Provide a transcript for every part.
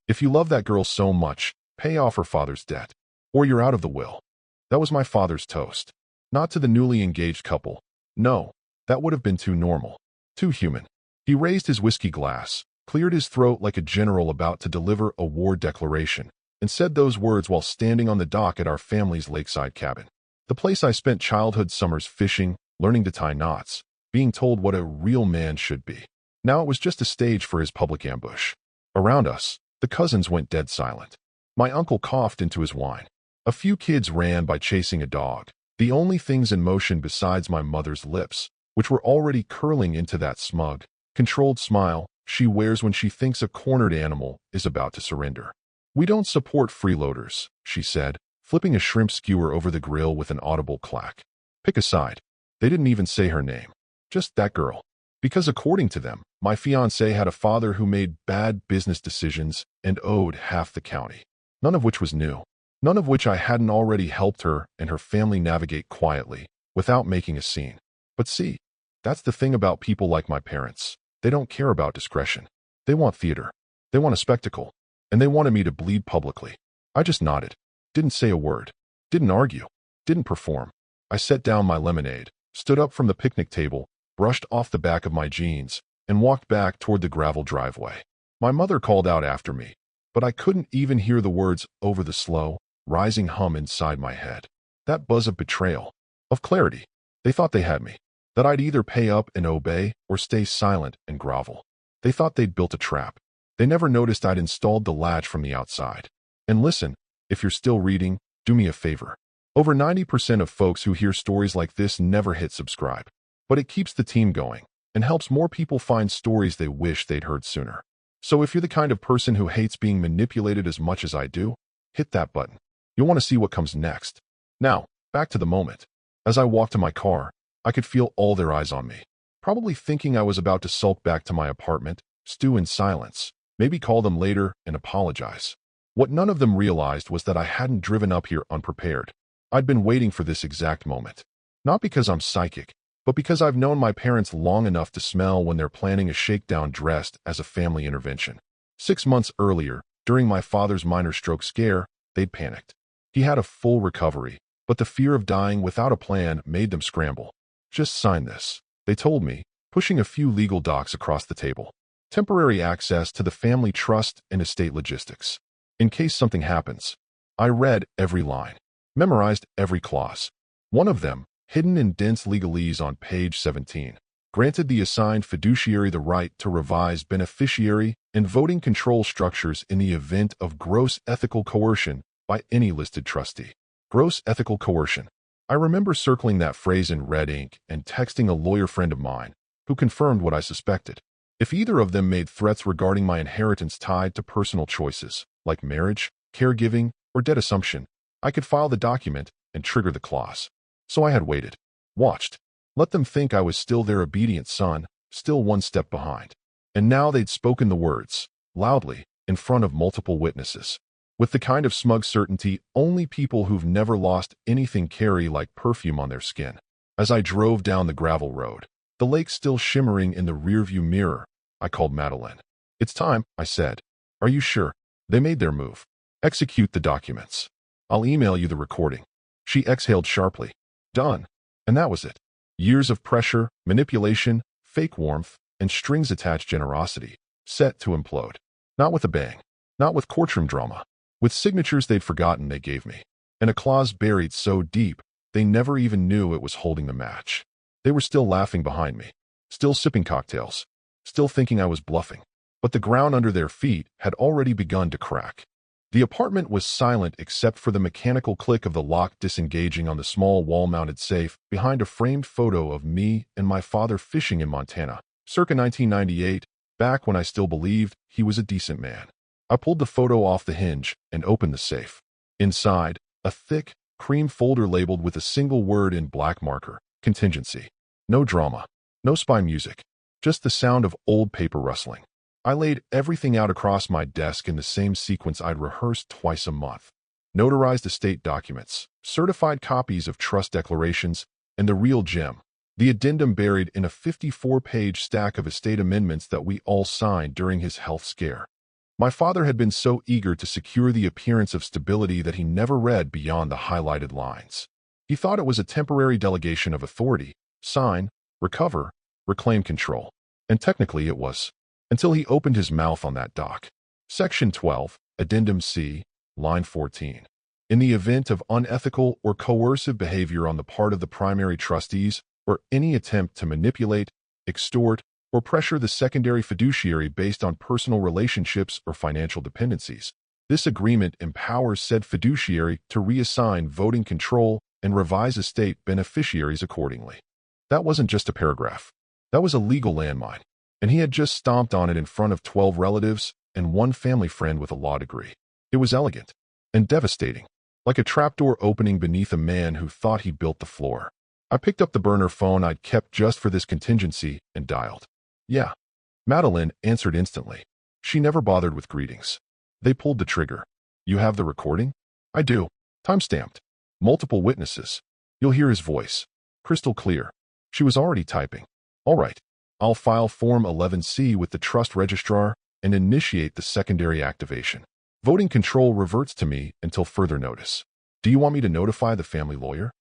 If you love that girl so much, pay off her father's debt, or you're out of the will. That was my father's toast. Not to the newly engaged couple. No, that would have been too normal, too human. He raised his whiskey glass, cleared his throat like a general about to deliver a war declaration, and said those words while standing on the dock at our family's lakeside cabin. The place I spent childhood summers fishing, learning to tie knots, being told what a real man should be. Now it was just a stage for his public ambush. Around us, the cousins went dead silent. My uncle coughed into his wine. A few kids ran by chasing a dog, the only things in motion besides my mother's lips, which were already curling into that smug, controlled smile she wears when she thinks a cornered animal is about to surrender. "We don't support freeloaders," she said, flipping a shrimp skewer over the grill with an audible clack. "Pick a side." They didn't even say her name. Just that girl. Because according to them, my fiancé had a father who made bad business decisions and owed half the county. None of which was new. None of which I hadn't already helped her and her family navigate quietly, without making a scene. But see, that's the thing about people like my parents. They don't care about discretion. They want theater. They want a spectacle. And they wanted me to bleed publicly. I just nodded. Didn't say a word. Didn't argue. Didn't perform. I set down my lemonade, stood up from the picnic table, brushed off the back of my jeans, and walked back toward the gravel driveway. My mother called out after me, but I couldn't even hear the words over the slow, rising hum inside my head. That buzz of betrayal, of clarity. They thought they had me, that I'd either pay up and obey or stay silent and grovel. They thought they'd built a trap. They never noticed I'd installed the latch from the outside. And listen, if you're still reading, do me a favor. Over 90% of folks who hear stories like this never hit subscribe. But it keeps the team going and helps more people find stories they wish they'd heard sooner. So if you're the kind of person who hates being manipulated as much as I do, hit that button. You'll want to see what comes next. Now, back to the moment. As I walked to my car, I could feel all their eyes on me, probably thinking I was about to sulk back to my apartment, stew in silence, maybe call them later and apologize. What none of them realized was that I hadn't driven up here unprepared. I'd been waiting for this exact moment. Not because I'm psychic, but because I've known my parents long enough to smell when they're planning a shakedown dressed as a family intervention. 6 months earlier, during my father's minor stroke scare, they'd panicked. He had a full recovery, but the fear of dying without a plan made them scramble. "Just sign this," they told me, pushing a few legal docs across the table. Temporary access to the family trust and estate logistics. In case something happens. I read every line, memorized every clause. One of them, hidden in dense legalese on page 17, granted the assigned fiduciary the right to revise beneficiary and voting control structures in the event of gross ethical coercion by any listed trustee. Gross ethical coercion. I remember circling that phrase in red ink and texting a lawyer friend of mine, who confirmed what I suspected. If either of them made threats regarding my inheritance tied to personal choices, like marriage, caregiving, or debt assumption, I could file the document and trigger the clause. So I had waited, watched, let them think I was still their obedient son, still one step behind. And now they'd spoken the words, loudly, in front of multiple witnesses, with the kind of smug certainty only people who've never lost anything carry like perfume on their skin. As I drove down the gravel road, the lake still shimmering in the rearview mirror, I called Madeline. "It's time," I said. "Are you sure?" They made their move. "Execute the documents. I'll email you the recording." She exhaled sharply. Done. And that was it. Years of pressure, manipulation, fake warmth, and strings-attached generosity, set to implode. Not with a bang. Not with courtroom drama. With signatures they'd forgotten they gave me. And a clause buried so deep, they never even knew it was holding the match. They were still laughing behind me. Still sipping cocktails. Still thinking I was bluffing. But the ground under their feet had already begun to crack. The apartment was silent except for the mechanical click of the lock disengaging on the small wall-mounted safe behind a framed photo of me and my father fishing in Montana, circa 1998, back when I still believed he was a decent man. I pulled the photo off the hinge and opened the safe. Inside, a thick, cream folder labeled with a single word in black marker, contingency. No drama, no spy music, just the sound of old paper rustling. I laid everything out across my desk in the same sequence I'd rehearsed twice a month. Notarized estate documents, certified copies of trust declarations, and the real gem, the addendum buried in a 54-page stack of estate amendments that we all signed during his health scare. My father had been so eager to secure the appearance of stability that he never read beyond the highlighted lines. He thought it was a temporary delegation of authority, sign, recover, reclaim control. And technically it was, until he opened his mouth on that doc. Section 12, Addendum C, line 14. In the event of unethical or coercive behavior on the part of the primary trustees or any attempt to manipulate, extort, or pressure the secondary fiduciary based on personal relationships or financial dependencies, this agreement empowers said fiduciary to reassign voting control and revise estate beneficiaries accordingly. That wasn't just a paragraph. That was a legal landmine, and he had just stomped on it in front of 12 relatives and one family friend with a law degree. It was elegant and devastating, like a trapdoor opening beneath a man who thought he built the floor. I picked up the burner phone I'd kept just for this contingency and dialed. Yeah. Madeline answered instantly. She never bothered with greetings. They pulled the trigger. You have the recording? I do. Time-stamped. Multiple witnesses. You'll hear his voice. Crystal clear. She was already typing. All right. I'll file Form 11C with the trust registrar and initiate the secondary activation. Voting control reverts to me until further notice. Do you want me to notify the family lawyer?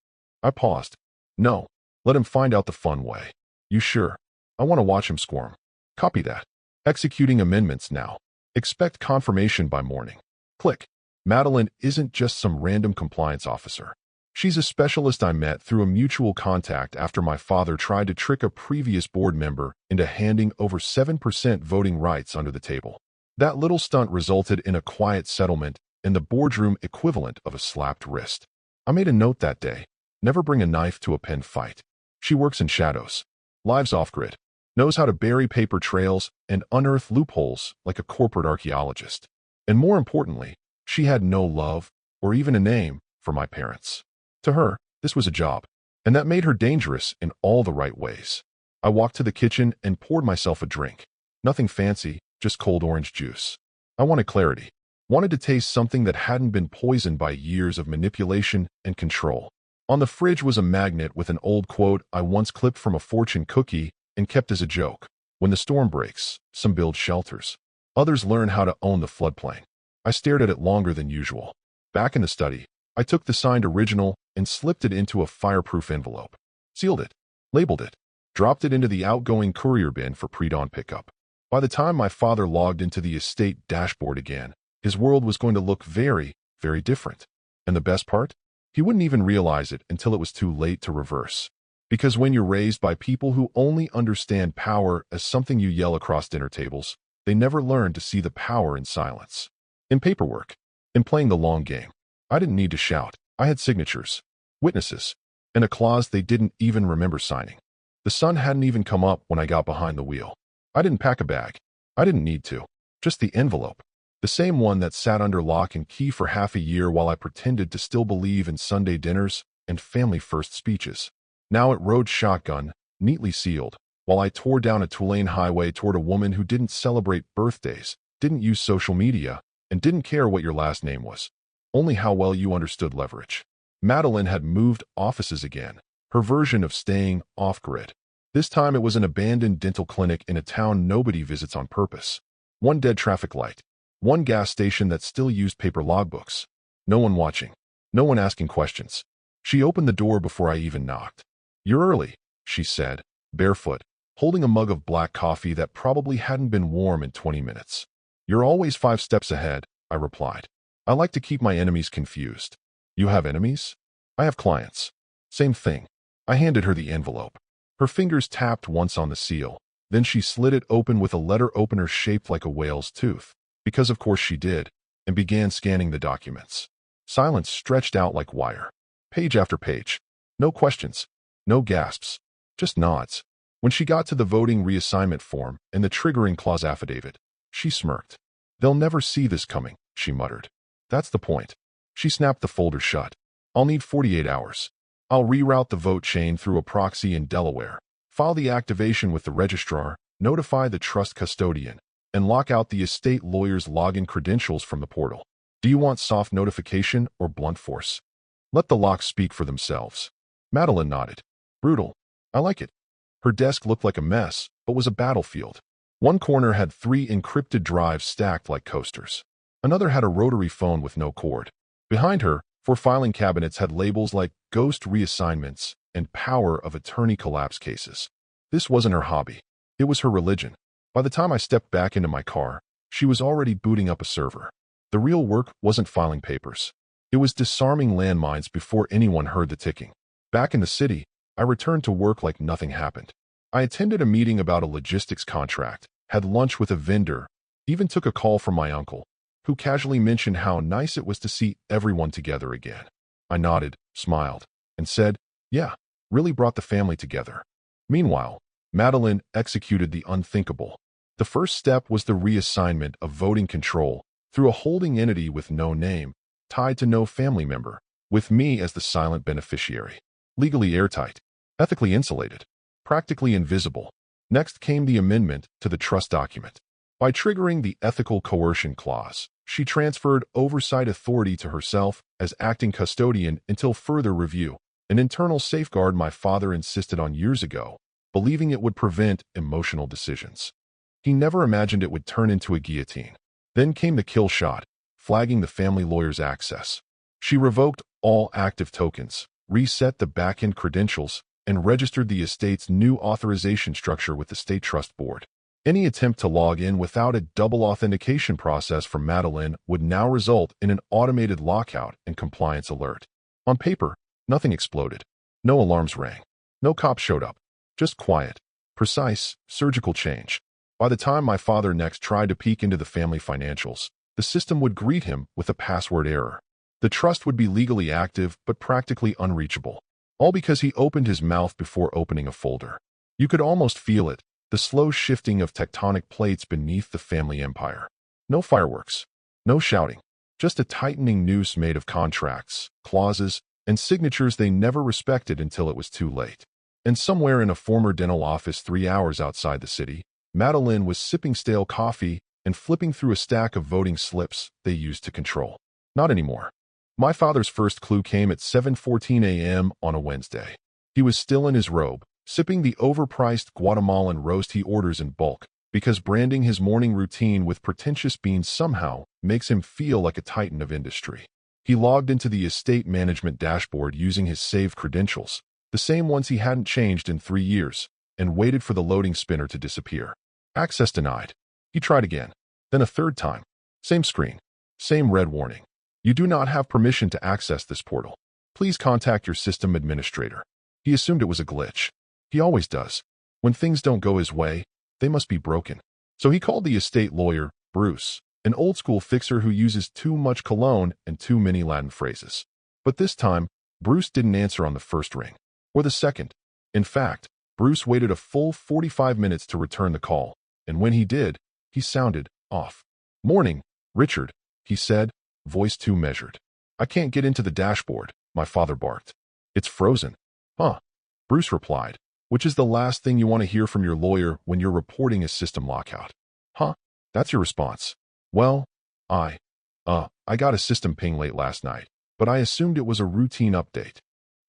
I paused. No. Let him find out the fun way. You sure? I want to watch him squirm. Copy that. Executing amendments now. Expect confirmation by morning. Click. Madeline isn't just some random compliance officer. She's a specialist I met through a mutual contact after my father tried to trick a previous board member into handing over 7% voting rights under the table. That little stunt resulted in a quiet settlement and the boardroom equivalent of a slapped wrist. I made a note that day. Never bring a knife to a pen fight. She works in shadows. Lives off-grid. Knows how to bury paper trails and unearth loopholes like a corporate archaeologist. And more importantly, she had no love or even a name for my parents. To her, this was a job, and that made her dangerous in all the right ways. I walked to the kitchen and poured myself a drink. Nothing fancy, just cold orange juice. I wanted clarity. Wanted to taste something that hadn't been poisoned by years of manipulation and control. On the fridge was a magnet with an old quote I once clipped from a fortune cookie and kept as a joke. When the storm breaks, some build shelters. Others learn how to own the floodplain. I stared at it longer than usual. Back in the study, I took the signed original and slipped it into a fireproof envelope. Sealed it. Labeled it. Dropped it into the outgoing courier bin for pre-dawn pickup. By the time my father logged into the estate dashboard again, his world was going to look very, very different. And the best part? He wouldn't even realize it until it was too late to reverse. Because when you're raised by people who only understand power as something you yell across dinner tables, they never learn to see the power in silence. In paperwork. In playing the long game. I didn't need to shout. I had signatures. Witnesses. And a clause they didn't even remember signing. The sun hadn't even come up when I got behind the wheel. I didn't pack a bag. I didn't need to. Just the envelope. The same one that sat under lock and key for half a year while I pretended to still believe in Sunday dinners and family-first speeches. Now it rode shotgun, neatly sealed, while I tore down a two-lane highway toward a woman who didn't celebrate birthdays, didn't use social media, and didn't care what your last name was. Only how well you understood leverage. Madeline had moved offices again, her version of staying off-grid. This time it was an abandoned dental clinic in a town nobody visits on purpose. One dead traffic light. One gas station that still used paper logbooks. No one watching. No one asking questions. She opened the door before I even knocked. You're early, she said, barefoot, holding a mug of black coffee that probably hadn't been warm in 20 minutes. You're always 5 steps ahead, I replied. I like to keep my enemies confused. You have enemies? I have clients. Same thing. I handed her the envelope. Her fingers tapped once on the seal. Then she slid it open with a letter opener shaped like a whale's tooth, because of course she did, and began scanning the documents. Silence stretched out like wire. Page after page. No questions. No gasps. Just nods. When she got to the voting reassignment form and the triggering clause affidavit, she smirked. They'll never see this coming, she muttered. That's the point. She snapped the folder shut. I'll need 48 hours. I'll reroute the vote chain through a proxy in Delaware, file the activation with the registrar, notify the trust custodian, and lock out the estate lawyer's login credentials from the portal. Do you want soft notification or blunt force? Let the locks speak for themselves. Madeline nodded. Brutal. I like it. Her desk looked like a mess, but was a battlefield. One corner had 3 encrypted drives stacked like coasters. Another had a rotary phone with no cord. Behind her, 4 filing cabinets had labels like ghost reassignments and power of attorney collapse cases. This wasn't her hobby. It was her religion. By the time I stepped back into my car, she was already booting up a server. The real work wasn't filing papers. It was disarming landmines before anyone heard the ticking. Back in the city, I returned to work like nothing happened. I attended a meeting about a logistics contract, had lunch with a vendor, even took a call from my uncle, who casually mentioned how nice it was to see everyone together again. I nodded, smiled, and said, yeah, really brought the family together. Meanwhile, Madeline executed the unthinkable. The first step was the reassignment of voting control through a holding entity with no name, tied to no family member, with me as the silent beneficiary. Legally airtight, ethically insulated, practically invisible. Next came the amendment to the trust document. By triggering the ethical coercion clause, she transferred oversight authority to herself as acting custodian until further review, an internal safeguard my father insisted on years ago, believing it would prevent emotional decisions. He never imagined it would turn into a guillotine. Then came the kill shot, flagging the family lawyer's access. She revoked all active tokens, reset the back-end credentials, and registered the estate's new authorization structure with the State Trust Board. Any attempt to log in without a double authentication process from Madeline would now result in an automated lockout and compliance alert. On paper, nothing exploded. No alarms rang. No cops showed up. Just quiet, precise, surgical change. By the time my father next tried to peek into the family financials, the system would greet him with a password error. The trust would be legally active but practically unreachable. All because he opened his mouth before opening a folder. You could almost feel it, the slow shifting of tectonic plates beneath the family empire. No fireworks, no shouting, just a tightening noose made of contracts, clauses, and signatures they never respected until it was too late. And somewhere in a former dental office 3 hours outside the city, Madeline was sipping stale coffee and flipping through a stack of voting slips they used to control. Not anymore. My father's first clue came at 7:14 a.m. on a Wednesday. He was still in his robe, sipping the overpriced Guatemalan roast he orders in bulk, because branding his morning routine with pretentious beans somehow makes him feel like a titan of industry. He logged into the estate management dashboard using his saved credentials, the same ones he hadn't changed in 3 years, and waited for the loading spinner to disappear. Access denied. He tried again, then a third time. Same screen, same red warning. You do not have permission to access this portal. Please contact your system administrator. He assumed it was a glitch. He always does. When things don't go his way, they must be broken. So he called the estate lawyer, Bruce, an old-school fixer who uses too much cologne and too many Latin phrases. But this time, Bruce didn't answer on the first ring, or the second. In fact, Bruce waited a full 45 minutes to return the call, and when he did, he sounded off. "Morning, Richard," he said, voice too measured. "I can't get into the dashboard," my father barked. "It's frozen." "Huh," Bruce replied, which is the last thing you want to hear from your lawyer when you're reporting a system lockout. "Huh, that's your response. Well, I got a system ping late last night, but I assumed it was a routine update."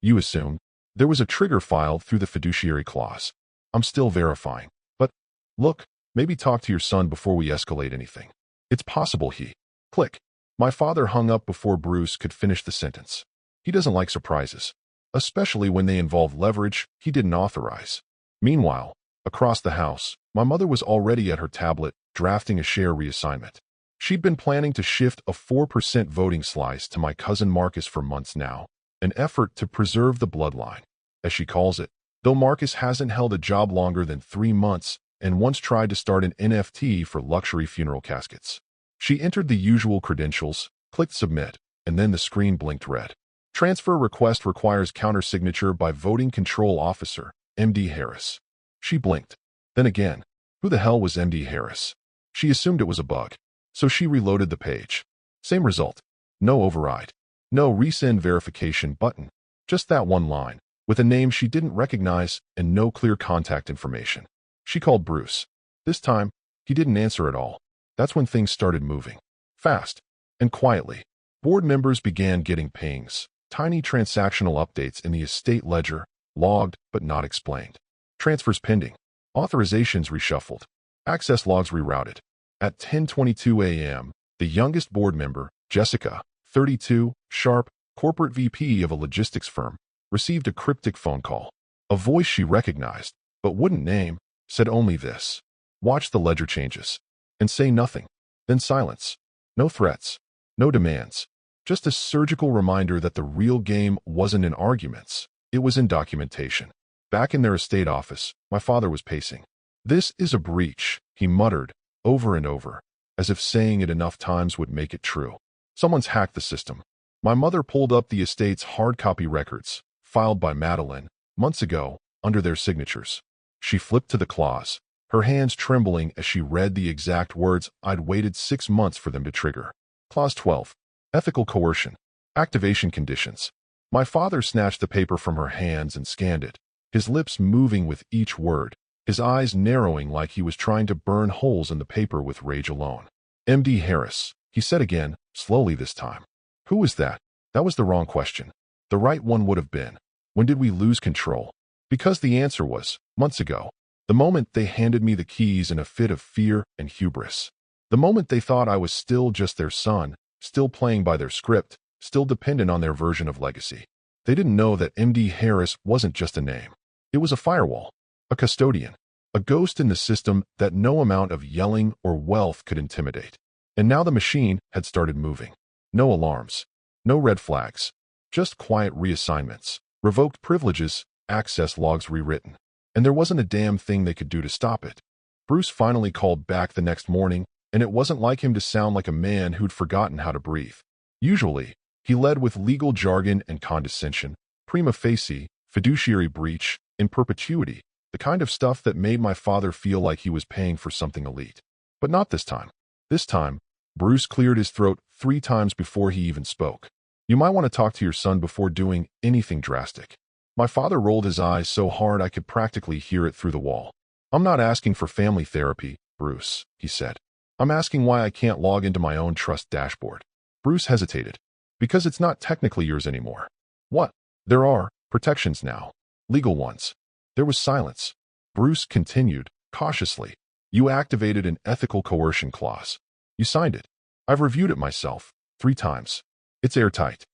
"You assumed?" "There was a trigger filed through the fiduciary clause. I'm still verifying. But, look, maybe talk to your son before we escalate anything. It's possible he..." Click. My father hung up before Bruce could finish the sentence. He doesn't like surprises, especially when they involve leverage he didn't authorize. Meanwhile, across the house, my mother was already at her tablet, drafting a share reassignment. She'd been planning to shift a 4% voting slice to my cousin Marcus for months now, an effort to preserve the bloodline, as she calls it, though Marcus hasn't held a job longer than 3 months and once tried to start an NFT for luxury funeral caskets. She entered the usual credentials, clicked submit, and then the screen blinked red. Transfer request requires countersignature by voting control officer, MD Harris. She blinked. Then again, who the hell was MD Harris? She assumed it was a bug, so she reloaded the page. Same result. No override. No resend verification button. Just that one line, with a name she didn't recognize and no clear contact information. She called Bruce. This time, he didn't answer at all. That's when things started moving. Fast. And quietly. Board members began getting pings. Tiny transactional updates in the estate ledger, logged but not explained. Transfers pending. Authorizations reshuffled. Access logs rerouted. At 10:22 a.m., the youngest board member, Jessica, 32, sharp, corporate VP of a logistics firm, received a cryptic phone call. A voice she recognized, but wouldn't name, said only this: "Watch the ledger changes." And say nothing. Then silence. No threats. No demands. Just a surgical reminder that the real game wasn't in arguments. It was in documentation. Back in their estate office, my father was pacing. "This is a breach," he muttered, over and over, as if saying it enough times would make it true. "Someone's hacked the system." My mother pulled up the estate's hard copy records, filed by Madeline, months ago, under their signatures. She flipped to the clause, her hands trembling as she read the exact words I'd waited 6 months for them to trigger. Clause 12. Ethical coercion. Activation conditions. My father snatched the paper from her hands and scanned it, his lips moving with each word, his eyes narrowing like he was trying to burn holes in the paper with rage alone. "M.D. Harris," he said again, slowly this time. "Who is that?" That was the wrong question. The right one would have been, when did we lose control? Because the answer was, months ago. The moment they handed me the keys in a fit of fear and hubris. The moment they thought I was still just their son, still playing by their script, still dependent on their version of legacy. They didn't know that M.D. Harris wasn't just a name. It was a firewall, a custodian, a ghost in the system that no amount of yelling or wealth could intimidate. And now the machine had started moving. No alarms, no red flags, just quiet reassignments, revoked privileges, access logs rewritten. And there wasn't a damn thing they could do to stop it. Bruce finally called back the next morning, and it wasn't like him to sound like a man who'd forgotten how to breathe. Usually, he led with legal jargon and condescension, prima facie, fiduciary breach, in perpetuity, the kind of stuff that made my father feel like he was paying for something elite. But not this time. This time, Bruce cleared his throat 3 times before he even spoke. "You might want to talk to your son before doing anything drastic." My father rolled his eyes so hard I could practically hear it through the wall. "I'm not asking for family therapy, Bruce," he said. "I'm asking why I can't log into my own trust dashboard." Bruce hesitated. "Because it's not technically yours anymore." "What?" "There are protections now. Legal ones." There was silence. Bruce continued, cautiously. "You activated an ethical coercion clause. You signed it. I've reviewed it myself, 3 times. It's airtight."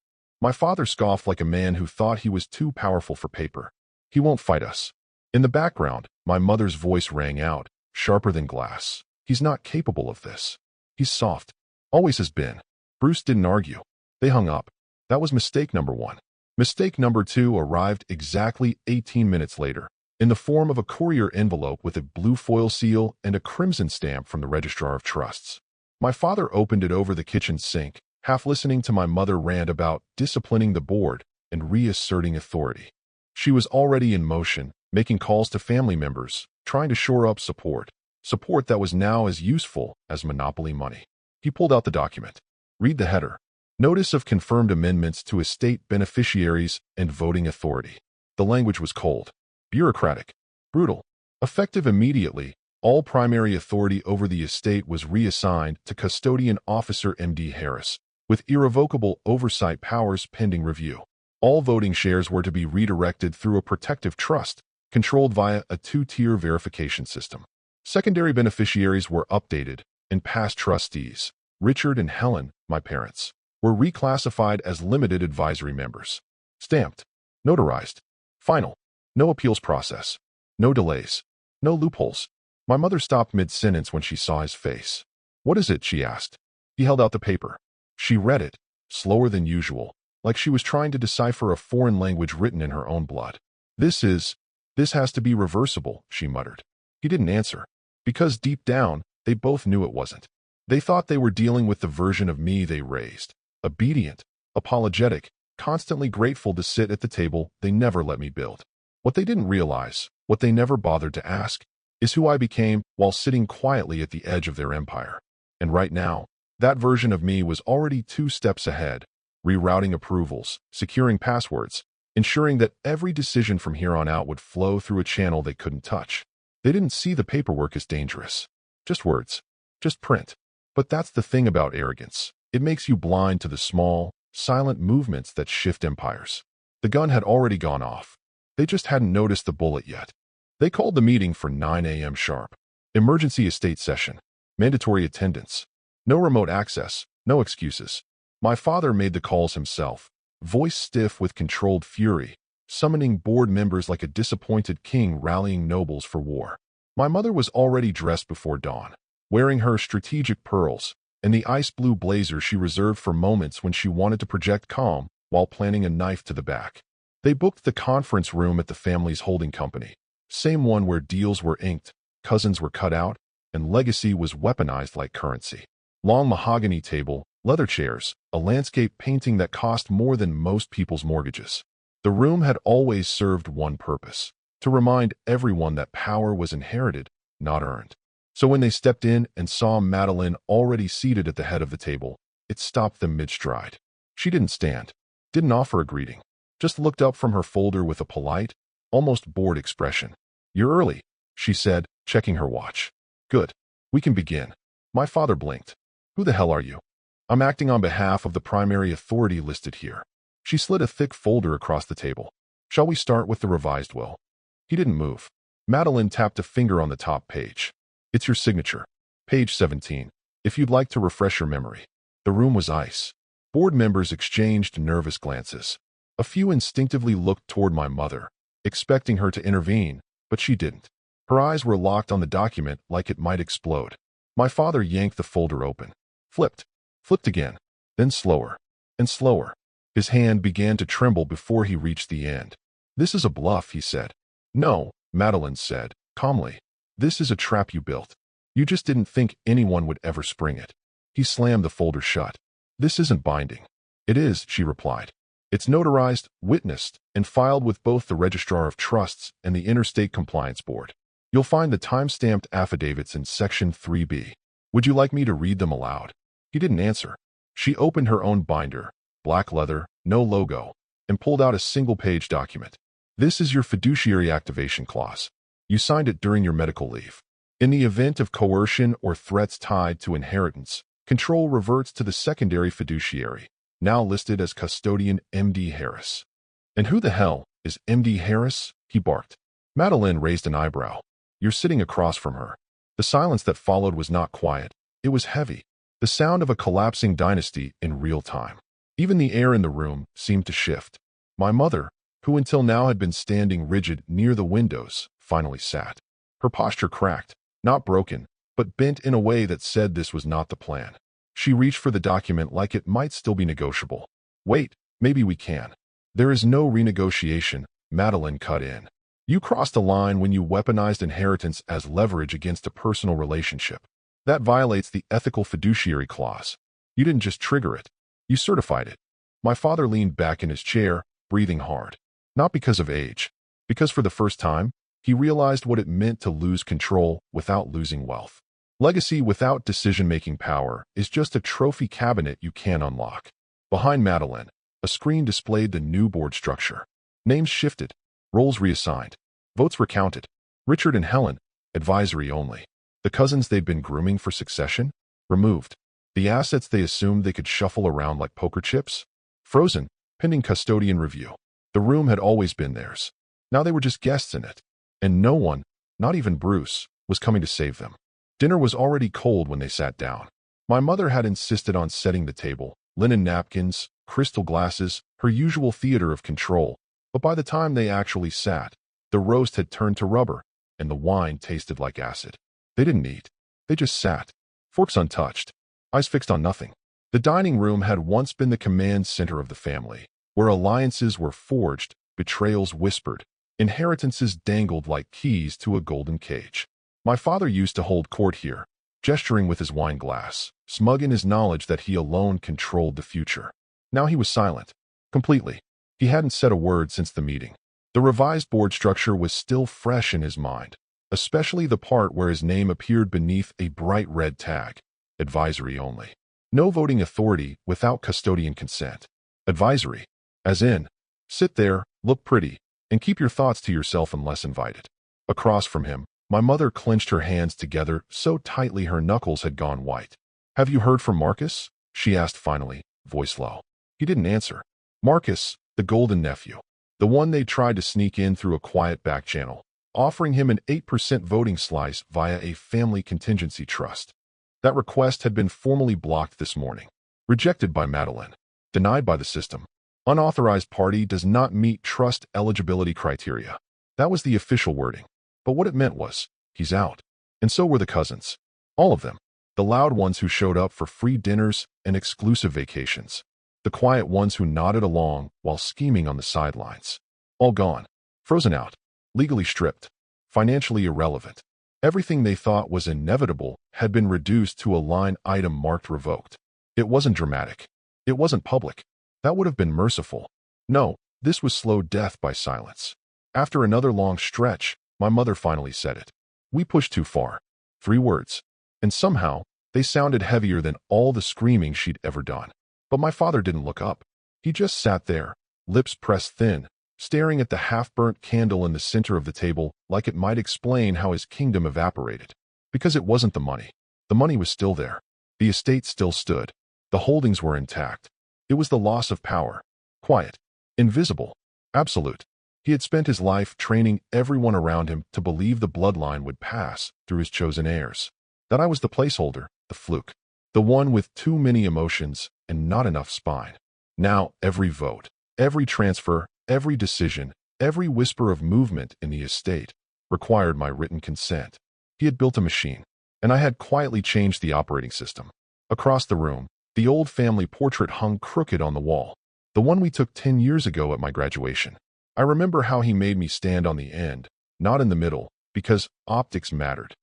My father scoffed like a man who thought he was too powerful for paper. "He won't fight us." In the background, my mother's voice rang out, sharper than glass. "He's not capable of this. He's soft. Always has been." Bruce didn't argue. They hung up. That was mistake number 1. Mistake number 2 arrived exactly 18 minutes later, in the form of a courier envelope with a blue foil seal and a crimson stamp from the Registrar of Trusts. My father opened it over the kitchen sink, half listening to my mother rant about disciplining the board and reasserting authority. She was already in motion, making calls to family members, trying to shore up support that was now as useful as monopoly money. He pulled out the document. "Read the header. Notice of confirmed amendments to estate beneficiaries and voting authority." The language was cold, bureaucratic, brutal. Effective immediately, all primary authority over the estate was reassigned to Custodian Officer M.D. Harris, with irrevocable oversight powers pending review. All voting shares were to be redirected through a protective trust, controlled via a 2-tier verification system. Secondary beneficiaries were updated, and past trustees, Richard and Helen, my parents, were reclassified as limited advisory members. Stamped. Notarized. Final. No appeals process. No delays. No loopholes. My mother stopped mid-sentence when she saw his face. "What is it?" she asked. He held out the paper. She read it, slower than usual, like she was trying to decipher a foreign language written in her own blood. This has to be reversible," she muttered. He didn't answer, because deep down, they both knew it wasn't. They thought they were dealing with the version of me they raised, obedient, apologetic, constantly grateful to sit at the table they never let me build. What they didn't realize, what they never bothered to ask, is who I became while sitting quietly at the edge of their empire. And right now, that version of me was already 2 steps ahead, rerouting approvals, securing passwords, ensuring that every decision from here on out would flow through a channel they couldn't touch. They didn't see the paperwork as dangerous. Just words. Just print. But that's the thing about arrogance. It makes you blind to the small, silent movements that shift empires. The gun had already gone off. They just hadn't noticed the bullet yet. They called the meeting for 9 a.m. sharp. Emergency estate session. Mandatory attendance. No remote access. No excuses. My father made the calls himself, voice stiff with controlled fury, summoning board members like a disappointed king rallying nobles for war. My mother was already dressed before dawn, wearing her strategic pearls and the ice blue blazer she reserved for moments when she wanted to project calm while planting a knife to the back. They booked the conference room at the family's holding company, same one where deals were inked, cousins were cut out, and legacy was weaponized like currency. Long mahogany table, leather chairs, a landscape painting that cost more than most people's mortgages. The room had always served one purpose: to remind everyone that power was inherited, not earned. So when they stepped in and saw Madeline already seated at the head of the table, it stopped them mid-stride. She didn't stand, didn't offer a greeting, just looked up from her folder with a polite, almost bored expression. "You're early," she said, checking her watch. "Good. We can begin." My father blinked. "Who the hell are you?" "I'm acting on behalf of the primary authority listed here." She slid a thick folder across the table. "Shall we start with the revised will?" He didn't move. Madeline tapped a finger on the top page. "It's your signature. Page 17. If you'd like to refresh your memory." The room was ice. Board members exchanged nervous glances. A few instinctively looked toward my mother, expecting her to intervene, but she didn't. Her eyes were locked on the document like it might explode. My father yanked the folder open, flipped again, then slower and slower. His hand began to tremble before he reached the end. "This is a bluff," he said. "No," Madeline said, calmly. "This is a trap you built. You just didn't think anyone would ever spring it." He slammed the folder shut. "This isn't binding." "It is," she replied. "It's notarized, witnessed, and filed with both the Registrar of Trusts and the Interstate Compliance Board. You'll find the time-stamped affidavits in Section 3B. Would you like me to read them aloud?" He didn't answer. She opened her own binder, black leather, no logo, and pulled out a single-page document. "This is your fiduciary activation clause. You signed it during your medical leave. In the event of coercion or threats tied to inheritance, control reverts to the secondary fiduciary, now listed as custodian M.D. Harris." "And who the hell is M.D. Harris?" he barked. Madeline raised an eyebrow. "You're sitting across from her." The silence that followed was not quiet. It was heavy. The sound of a collapsing dynasty in real time. Even the air in the room seemed to shift. My mother, who until now had been standing rigid near the windows, finally sat. Her posture cracked, not broken, but bent in a way that said this was not the plan. She reached for the document like it might still be negotiable. "Wait, maybe we can." "There is no renegotiation," Madeline cut in. "You crossed a line when you weaponized inheritance as leverage against a personal relationship. That violates the ethical fiduciary clause. You didn't just trigger it. You certified it." My father leaned back in his chair, breathing hard. Not because of age, because for the first time, he realized what it meant to lose control without losing wealth. Legacy without decision-making power is just a trophy cabinet you can't unlock. Behind Madeline, a screen displayed the new board structure. Names shifted, roles reassigned, votes recounted. Richard and Helen, advisory only. The cousins they'd been grooming for succession, removed. The assets they assumed they could shuffle around like poker chips, frozen, pending custodian review. The room had always been theirs. Now they were just guests in it. And no one, not even Bruce, was coming to save them. Dinner was already cold when they sat down. My mother had insisted on setting the table, linen napkins, crystal glasses, her usual theater of control. But by the time they actually sat, the roast had turned to rubber, and the wine tasted like acid. They didn't eat. They just sat, forks untouched, eyes fixed on nothing. The dining room had once been the command center of the family, where alliances were forged, betrayals whispered, inheritances dangled like keys to a golden cage. My father used to hold court here, gesturing with his wine glass, smug in his knowledge that he alone controlled the future. Now he was silent. Completely. He hadn't said a word since the meeting. The revised board structure was still fresh in his mind, especially the part where his name appeared beneath a bright red tag. Advisory only. No voting authority without custodian consent. Advisory. As in, sit there, look pretty, and keep your thoughts to yourself unless invited. Across from him, my mother clenched her hands together so tightly her knuckles had gone white. "Have you heard from Marcus?" she asked finally, voice low. He didn't answer. Marcus, the golden nephew. The one they tried to sneak in through a quiet back channel. offering him an 8% voting slice via a family contingency trust. That request had been formally blocked this morning. Rejected by Madeline. Denied by the system. Unauthorized party does not meet trust eligibility criteria. That was the official wording. But what it meant was, he's out. And so were the cousins. All of them. The loud ones who showed up for free dinners and exclusive vacations. The quiet ones who nodded along while scheming on the sidelines. All gone. Frozen out. Legally stripped. Financially irrelevant. Everything they thought was inevitable had been reduced to a line item marked revoked. It wasn't dramatic. It wasn't public. That would have been merciful. No, this was slow death by silence. After another long stretch, my mother finally said it. We pushed too far. 3 words. And somehow, they sounded heavier than all the screaming she'd ever done. But my father didn't look up. He just sat there, lips pressed thin, staring at the half-burnt candle in the center of the table like it might explain how his kingdom evaporated. Because it wasn't the money. The money was still there. The estate still stood. The holdings were intact. It was the loss of power. Quiet. Invisible. Absolute. He had spent his life training everyone around him to believe the bloodline would pass through his chosen heirs. That I was the placeholder, the fluke. The one with too many emotions and not enough spine. Now every vote, every transfer, every decision, every whisper of movement in the estate required my written consent. He had built a machine, and I had quietly changed the operating system. Across the room, the old family portrait hung crooked on the wall, the one we took 10 years ago at my graduation. I remember how he made me stand on the end, not in the middle, because optics mattered.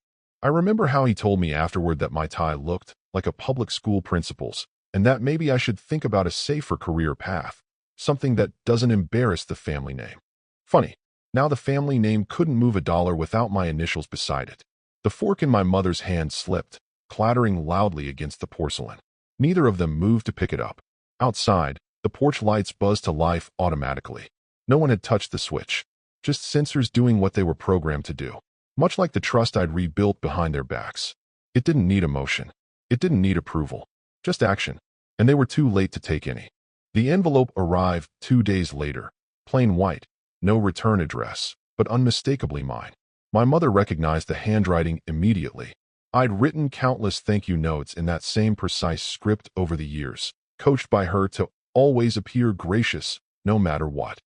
I remember how he told me afterward that my tie looked like a public school principal's, and that maybe I should think about a safer career path, something that doesn't embarrass the family name. Funny, now the family name couldn't move a dollar without my initials beside it. The fork in my mother's hand slipped, clattering loudly against the porcelain. Neither of them moved to pick it up. Outside, the porch lights buzzed to life automatically. No one had touched the switch. Just sensors doing what they were programmed to do. Much like the trust I'd rebuilt behind their backs. It didn't need emotion. It didn't need approval. Just action. And they were too late to take any. The envelope arrived 2 days later. Plain white. No return address, but unmistakably mine. My mother recognized the handwriting immediately. I'd written countless thank you notes in that same precise script over the years, coached by her to always appear gracious, no matter what.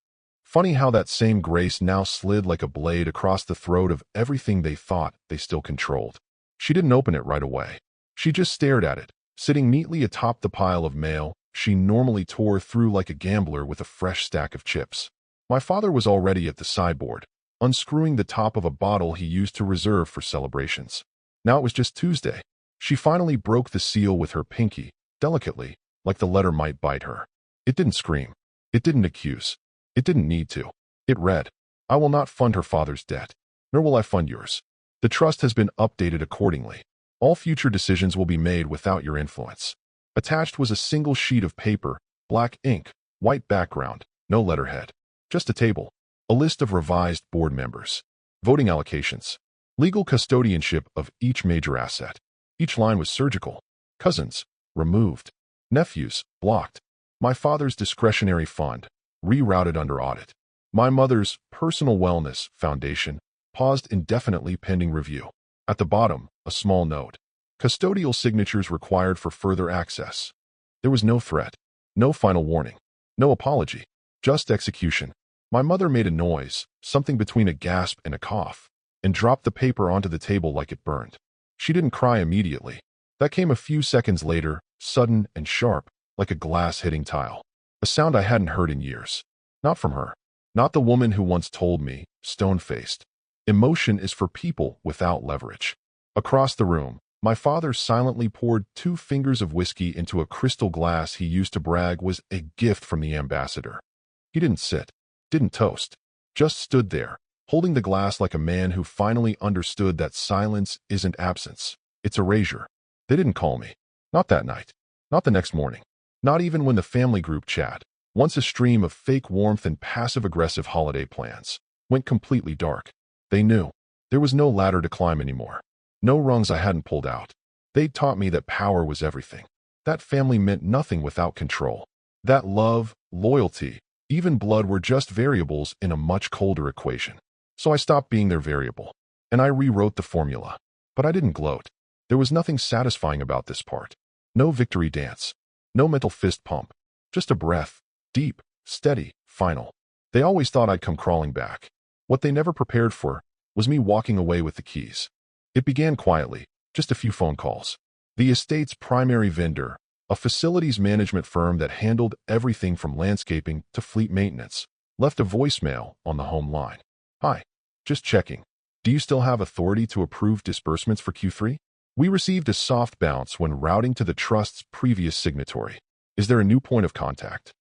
Funny how that same grace now slid like a blade across the throat of everything they thought they still controlled. She didn't open it right away. She just stared at it, sitting neatly atop the pile of mail she normally tore through like a gambler with a fresh stack of chips. My father was already at the sideboard, unscrewing the top of a bottle he used to reserve for celebrations. Now it was just Tuesday. She finally broke the seal with her pinky, delicately, like the letter might bite her. It didn't scream. It didn't accuse. It didn't need to. It read, I will not fund her father's debt, nor will I fund yours. The trust has been updated accordingly. All future decisions will be made without your influence. Attached was a single sheet of paper, black ink, white background, no letterhead. Just a table. A list of revised board members. Voting allocations. Legal custodianship of each major asset. Each line was surgical. Cousins, removed. Nephews, blocked. My father's discretionary fund, rerouted under audit. My mother's personal wellness foundation, paused indefinitely pending review. At the bottom, a small note. Custodial signatures required for further access. There was no threat, no final warning, no apology, just execution. My mother made a noise, something between a gasp and a cough, and dropped the paper onto the table like it burned. She didn't cry immediately. That came a few seconds later, sudden and sharp, like a glass hitting tile. A sound I hadn't heard in years. Not from her. Not the woman who once told me, stone-faced, emotion is for people without leverage. Across the room, my father silently poured 2 fingers of whiskey into a crystal glass he used to brag was a gift from the ambassador. He didn't sit, didn't toast, just stood there, holding the glass like a man who finally understood that silence isn't absence, it's erasure. They didn't call me. Not that night. Not the next morning. Not even when the family group chat, once a stream of fake warmth and passive-aggressive holiday plans, went completely dark. They knew. There was no ladder to climb anymore. No rungs I hadn't pulled out. They'd taught me that power was everything. That family meant nothing without control. That love, loyalty, even blood were just variables in a much colder equation. So I stopped being their variable, and I rewrote the formula. But I didn't gloat. There was nothing satisfying about this part. No victory dance. No mental fist pump. Just a breath. Deep, steady, final. They always thought I'd come crawling back. What they never prepared for was me walking away with the keys. It began quietly, just a few phone calls. The estate's primary vendor, a facilities management firm that handled everything from landscaping to fleet maintenance, left a voicemail on the home line. Hi, just checking. Do you still have authority to approve disbursements for Q3? We received a soft bounce when routing to the trust's previous signatory. Is there a new point of contact?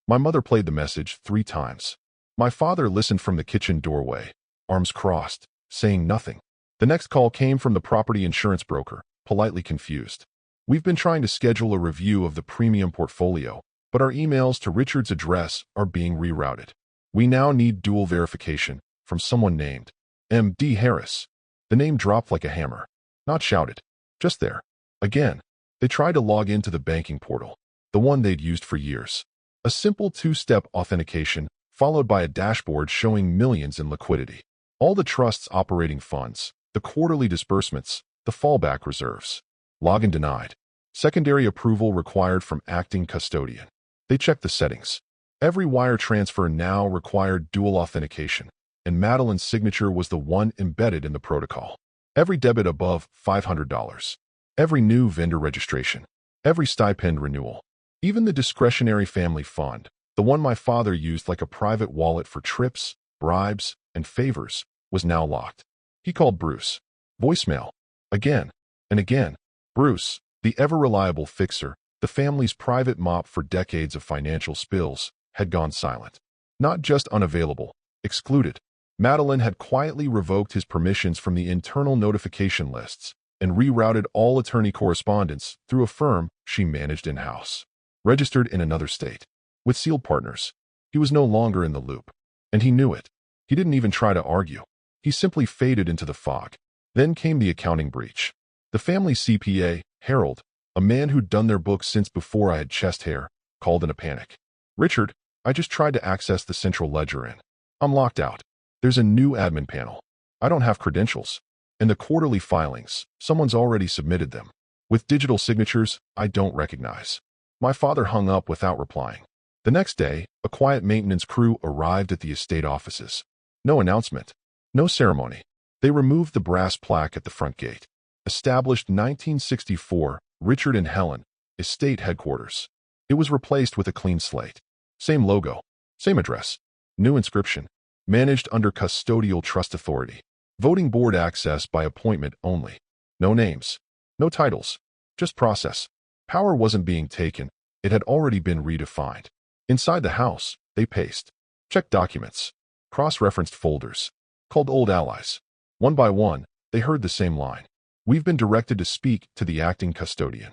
My mother played the message 3 times. My father listened from the kitchen doorway, arms crossed, saying nothing. The next call came from the property insurance broker, politely confused. We've been trying to schedule a review of the premium portfolio, but our emails to Richard's address are being rerouted. We now need dual verification from someone named M.D. Harris. The name dropped like a hammer. Not shouted. Just there. Again. They tried to log into the banking portal, the one they'd used for years. A simple 2-step authentication, followed by a dashboard showing millions in liquidity. All the trust's operating funds, the quarterly disbursements, the fallback reserves. Login denied. Secondary approval required from acting custodian. They checked the settings. Every wire transfer now required dual authentication, and Madeline's signature was the one embedded in the protocol. Every debit above $500. Every new vendor registration. Every stipend renewal. Even the discretionary family fund, the one my father used like a private wallet for trips, bribes, and favors, was now locked. He called Bruce. Voicemail. Again and again. Bruce, the ever-reliable fixer, the family's private mop for decades of financial spills, had gone silent. Not just unavailable, excluded. Madeline had quietly revoked his permissions from the internal notification lists and rerouted all attorney correspondence through a firm she managed in-house. Registered in another state. With sealed partners. He was no longer in the loop. And he knew it. He didn't even try to argue. He simply faded into the fog. Then came the accounting breach. The family CPA, Harold, a man who'd done their books since before I had chest hair, called in a panic. Richard, I just tried to access the central ledger and I'm locked out. There's a new admin panel. I don't have credentials. And the quarterly filings, someone's already submitted them. With digital signatures I don't recognize. My father hung up without replying. The next day, a quiet maintenance crew arrived at the estate offices. No announcement. No ceremony. They removed the brass plaque at the front gate. Established 1964, Richard and Helen, estate headquarters. It was replaced with a clean slate. Same logo. Same address. New inscription. Managed under custodial trust authority. Voting board access by appointment only. No names. No titles. Just process. Power wasn't being taken. It had already been redefined. Inside the house, they paced. Checked documents. Cross-referenced folders. Called old allies. One by one, they heard the same line. We've been directed to speak to the acting custodian.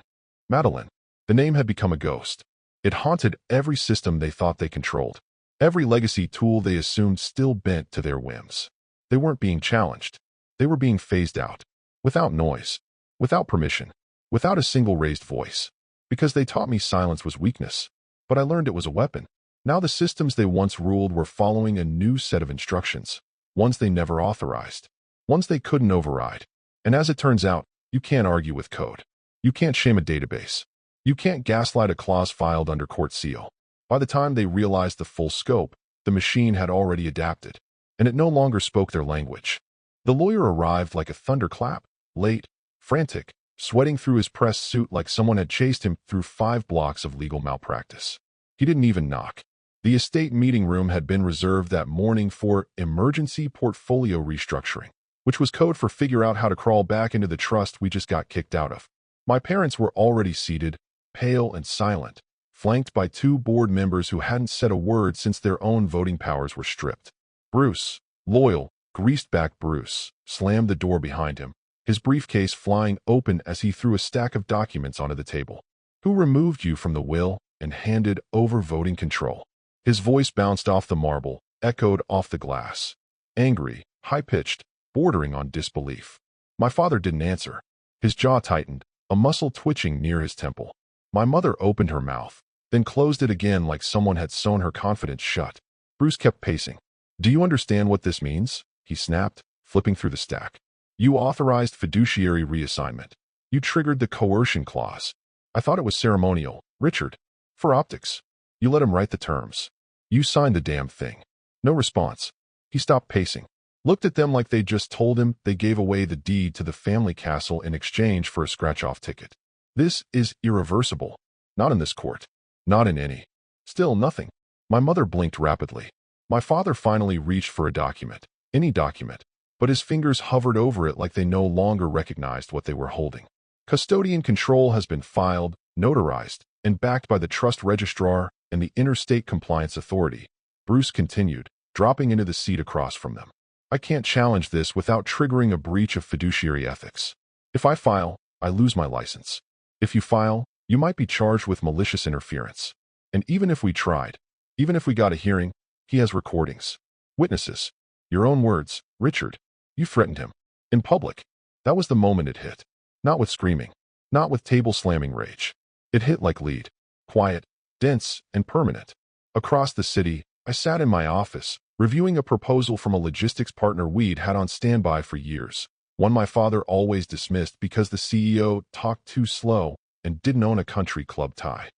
Madeline. The name had become a ghost. It haunted every system they thought they controlled. Every legacy tool they assumed still bent to their whims. They weren't being challenged. They were being phased out. Without noise. Without permission. Without a single raised voice. Because they taught me silence was weakness. But I learned it was a weapon. Now the systems they once ruled were following a new set of instructions. Ones they never authorized. Ones they couldn't override. And as it turns out, you can't argue with code. You can't shame a database. You can't gaslight a clause filed under court seal. By the time they realized the full scope, the machine had already adapted, and it no longer spoke their language. The lawyer arrived like a thunderclap, late, frantic, sweating through his press suit like someone had chased him through 5 blocks of legal malpractice. He didn't even knock. The estate meeting room had been reserved that morning for emergency portfolio restructuring, which was code for figure out how to crawl back into the trust we just got kicked out of. My parents were already seated, pale and silent, flanked by 2 board members who hadn't said a word since their own voting powers were stripped. Bruce, loyal, greased-back Bruce, slammed the door behind him, his briefcase flying open as he threw a stack of documents onto the table. Who removed you from the will and handed over voting control? His voice bounced off the marble, echoed off the glass. Angry, high-pitched, bordering on disbelief. My father didn't answer. His jaw tightened, a muscle twitching near his temple. My mother opened her mouth, then closed it again like someone had sewn her confidence shut. Bruce kept pacing. Do you understand what this means? he snapped, flipping through the stack. You authorized fiduciary reassignment. You triggered the coercion clause. I thought it was ceremonial, Richard. For optics. You let him write the terms. You signed the damn thing. No response. He stopped pacing. Looked at them like they just told him they gave away the deed to the family castle in exchange for a scratch-off ticket. This is irreversible. Not in this court. Not in any. Still nothing. My mother blinked rapidly. My father finally reached for a document. Any document. But his fingers hovered over it like they no longer recognized what they were holding. Custodian control has been filed, notarized, and backed by the trust registrar and the Interstate Compliance Authority. Bruce continued, dropping into the seat across from them. I can't challenge this without triggering a breach of fiduciary ethics. If I file, I lose my license. If you file, you might be charged with malicious interference. And even if we tried, even if we got a hearing, he has recordings. Witnesses. Your own words, Richard. You threatened him. In public. That was the moment it hit. Not with screaming. Not with table-slamming rage. It hit like lead. Quiet, dense, and permanent. Across the city, I sat in my office, reviewing a proposal from a logistics partner we'd had on standby for years. One my father always dismissed because the CEO talked too slow and didn't own a country club tie.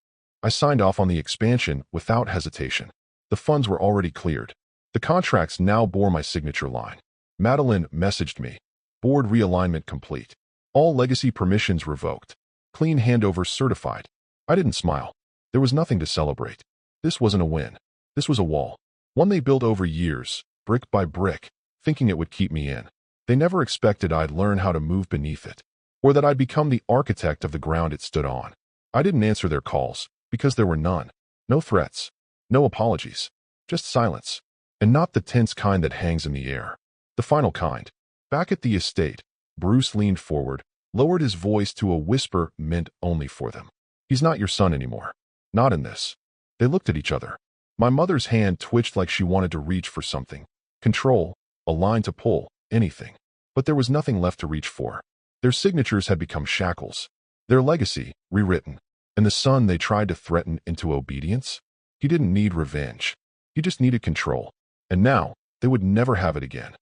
I signed off on the expansion without hesitation. The funds were already cleared. The contracts now bore my signature line. Madeline messaged me. Board realignment complete. All legacy permissions revoked. Clean handover certified. I didn't smile. There was nothing to celebrate. This wasn't a win. This was a wall. One they built over years, brick by brick, thinking it would keep me in. They never expected I'd learn how to move beneath it, or that I'd become the architect of the ground it stood on. I didn't answer their calls, because there were none. No threats. No apologies. Just silence. And not the tense kind that hangs in the air. The final kind. Back at the estate, Bruce leaned forward, lowered his voice to a whisper meant only for them. He's not your son anymore. Not in this. They looked at each other. My mother's hand twitched like she wanted to reach for something. Control, a line to pull, anything. But there was nothing left to reach for. Their signatures had become shackles. Their legacy, rewritten. And the son they tried to threaten into obedience? He didn't need revenge. He just needed control. And now, they would never have it again.